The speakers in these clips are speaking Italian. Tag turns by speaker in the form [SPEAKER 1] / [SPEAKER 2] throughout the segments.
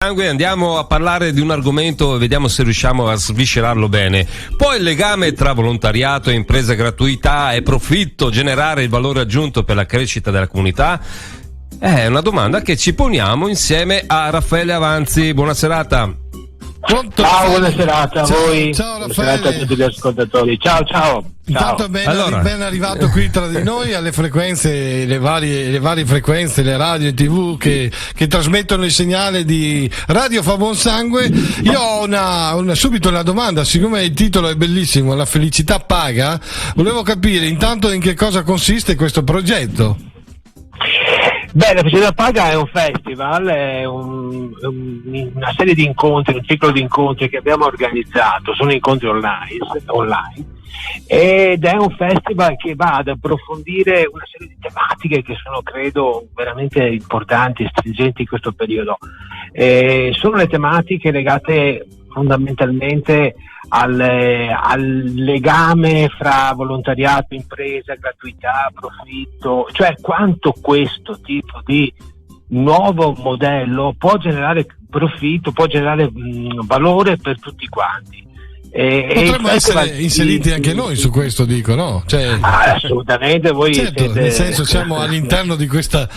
[SPEAKER 1] Andiamo a parlare di un argomento e vediamo se riusciamo a sviscerarlo bene. Può il legame tra volontariato e impresa gratuità e profitto generare il valore aggiunto per la crescita della comunità? È una domanda che ci poniamo insieme a Raffaele Avanzi. Buona serata.
[SPEAKER 2] Ciao, buona serata a voi.
[SPEAKER 3] Ciao
[SPEAKER 2] Buona serata a tutti gli ascoltatori. Ciao.
[SPEAKER 3] Intanto ben arrivato qui tra di noi alle frequenze, le varie frequenze, le radio e TV che trasmettono il segnale di Radio Fa Buon Sangue. Io ho subito una domanda, siccome il titolo è bellissimo, La felicità paga, volevo capire intanto in che cosa consiste questo progetto.
[SPEAKER 2] Beh, la felicità paga è un festival, è una serie di incontri, un ciclo di incontri che abbiamo organizzato, sono incontri online ed è un festival che va ad approfondire una serie di tematiche che sono, credo, veramente importanti e stringenti in questo periodo. Sono le tematiche legate fondamentalmente al legame fra volontariato, impresa, gratuità, profitto, cioè quanto questo tipo di nuovo modello può generare profitto, può generare valore per tutti quanti.
[SPEAKER 3] Potremmo essere inseriti anche noi su questo, dico, no?
[SPEAKER 2] Assolutamente, voi
[SPEAKER 3] certo,
[SPEAKER 2] siete...
[SPEAKER 3] nel senso siamo all'interno di questa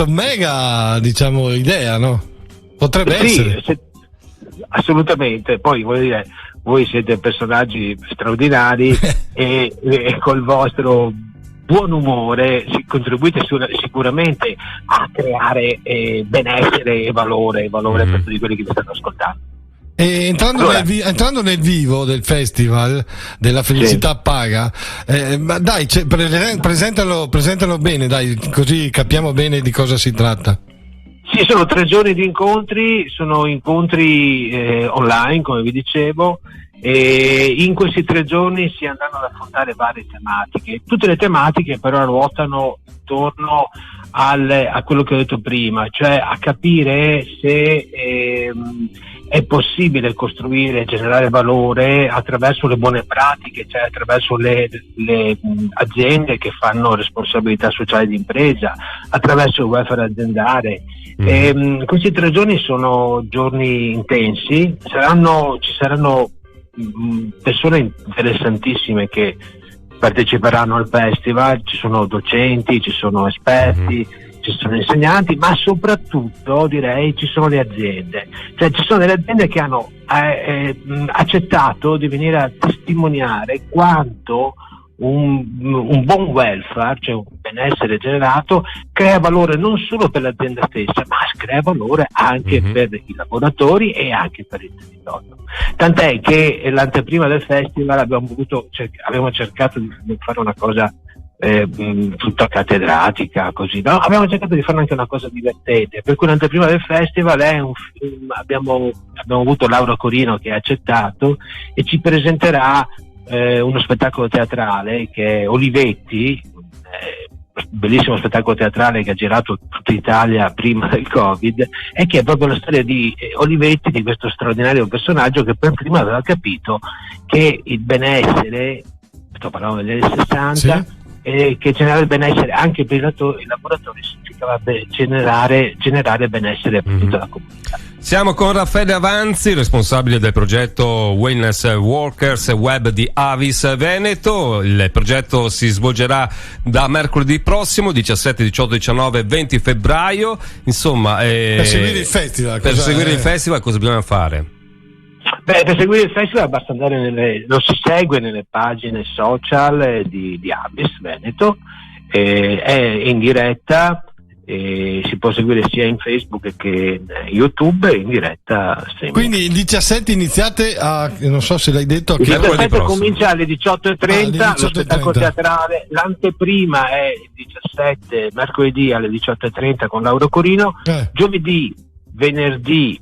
[SPEAKER 3] mega, diciamo, idea, no? Potrebbe essere.
[SPEAKER 2] Assolutamente, poi voglio dire, voi siete personaggi straordinari e col vostro buon umore contribuite sicuramente a creare benessere e valore per tutti quelli che vi stanno ascoltando.
[SPEAKER 3] E entrando nel vivo del festival della felicità paga, ma dai, presentalo bene, dai, così capiamo bene di cosa si tratta.
[SPEAKER 2] Sì, sono 3 giorni di incontri, sono incontri online, come vi dicevo, e in questi 3 giorni si andranno ad affrontare varie tematiche. Tutte le tematiche però ruotano intorno a quello che ho detto prima, cioè a capire se è possibile costruire e generare valore attraverso le buone pratiche, cioè attraverso le aziende che fanno responsabilità sociale di impresa, attraverso il welfare aziendale. Questi 3 giorni sono giorni intensi, ci saranno persone interessantissime che parteciperanno al festival, ci sono docenti, ci sono esperti, ci sono insegnanti, ma soprattutto direi ci sono le aziende, cioè ci sono delle aziende che hanno accettato di venire a testimoniare quanto un buon welfare, cioè un benessere generato, crea valore non solo per l'azienda stessa, ma crea valore anche per i lavoratori e anche per il territorio. Tant'è che l'anteprima del festival abbiamo cercato di fare una cosa tutta cattedratica, così, no? Abbiamo cercato di fare anche una cosa divertente, per cui l'anteprima del festival è un film. Abbiamo avuto Laura Corino che ha accettato e ci presenterà uno spettacolo teatrale che è Olivetti, bellissimo spettacolo teatrale che ha girato tutta Italia prima del Covid, e che è proprio la storia di Olivetti, di questo straordinario personaggio che per prima aveva capito che il benessere, sto parlando degli anni 60, sì, che generare benessere anche per i lavoratori significava generare benessere per tutta la comunità.
[SPEAKER 1] Siamo con Raffaele Avanzi, responsabile del progetto Wellness Workers Web di Avis Veneto. Il progetto si svolgerà da mercoledì prossimo, 17, 18, 19 e 20 febbraio. Insomma,
[SPEAKER 3] per seguire il festival,
[SPEAKER 1] cosa bisogna fare?
[SPEAKER 2] Beh, per seguire il festival basta andare lo si segue nelle pagine social di Avis Veneto, è in diretta. Si può seguire sia in Facebook che in YouTube in diretta sempre.
[SPEAKER 3] Quindi il 17 iniziate non so se l'hai detto,
[SPEAKER 2] il 17 comincia alle 18:30, lo spettacolo teatrale, l'anteprima è il 17 mercoledì alle 18:30 con Laura Corino, giovedì, venerdì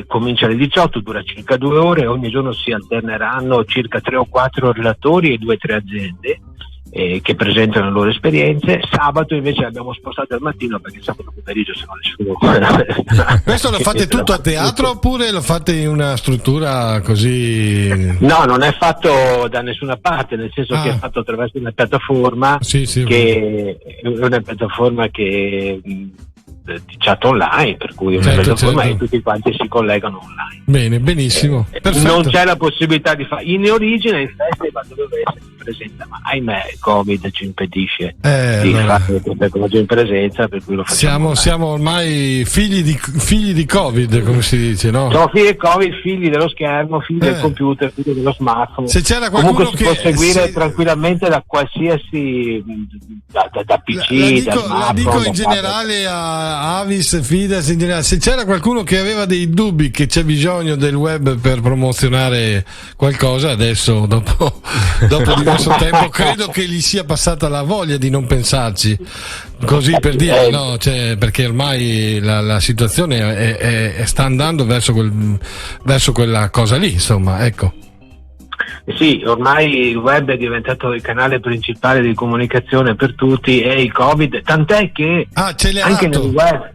[SPEAKER 2] comincia alle 18, dura circa 2 ore, ogni giorno si alterneranno circa 3 o 4 relatori e 2 o 3 aziende che presentano le loro esperienze. Sabato invece l'abbiamo spostato al mattino perché sabato pomeriggio se no nessuno.
[SPEAKER 3] Questo lo fate tutto a teatro oppure lo fate in una struttura così?
[SPEAKER 2] No, non è fatto da nessuna parte, nel senso che è fatto attraverso una piattaforma,
[SPEAKER 3] sì,
[SPEAKER 2] che è una piattaforma che di chat online, per cui una piattaforma e tutti quanti si collegano online.
[SPEAKER 3] Bene, benissimo.
[SPEAKER 2] Non c'è la possibilità di fare in origine il festival doveva essere in presenza, ma ahimè il Covid ci impedisce di fare queste cose in presenza, per cui lo facciamo.
[SPEAKER 3] Siamo ormai figli di Covid, come si dice, no?
[SPEAKER 2] Siamo figli del Covid, figli dello schermo, figli del computer, figli dello smartphone.
[SPEAKER 3] Se c'era qualcuno
[SPEAKER 2] comunque si può seguire tranquillamente da qualsiasi da PC,
[SPEAKER 3] la dico in generale a Avis, Fides in generale, se c'era qualcuno che aveva dei dubbi che c'è bisogno del web per promozionare qualcosa, adesso dopo diverso tempo credo che gli sia passata la voglia di non pensarci, così per dire, no? Cioè, perché ormai la situazione sta andando verso quella cosa lì, insomma, ecco.
[SPEAKER 2] Sì, ormai il web è diventato il canale principale di comunicazione per tutti e il Covid, tant'è che anche nel web,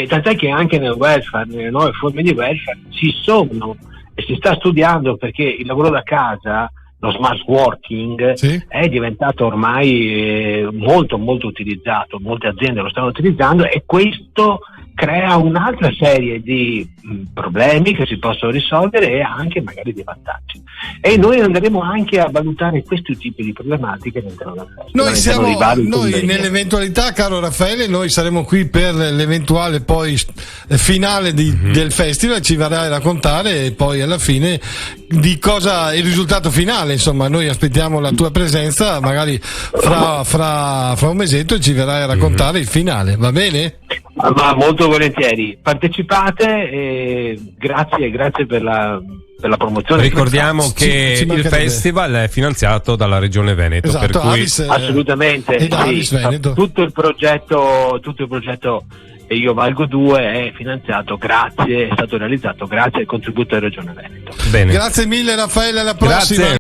[SPEAKER 2] tant'è che anche nel welfare, nelle nuove forme di welfare ci sono e si sta studiando, perché il lavoro da casa, lo smart working, è diventato ormai molto molto utilizzato, molte aziende lo stanno utilizzando e questo crea un'altra serie di problemi che si possono risolvere e anche magari di vantaggi, e noi andremo anche a valutare questi tipi di problematiche all'interno del festival.
[SPEAKER 3] Noi nell'eventualità, caro Raffaele, noi saremo qui per l'eventuale poi finale del festival, ci verrai a raccontare e poi alla fine di cosa è il risultato finale, insomma noi aspettiamo la tua presenza magari fra un mesetto e ci verrai a raccontare il finale, va bene?
[SPEAKER 2] Ma molto volentieri, partecipate e grazie per la promozione.
[SPEAKER 1] Ricordiamo che il festival è finanziato dalla Regione Veneto,
[SPEAKER 3] esatto,
[SPEAKER 1] per cui
[SPEAKER 2] Avis, assolutamente tutto il progetto E Io Valgo 2 è finanziato è stato realizzato grazie al contributo della Regione Veneto.
[SPEAKER 3] Bene. Grazie mille Raffaele, alla prossima.
[SPEAKER 1] Grazie.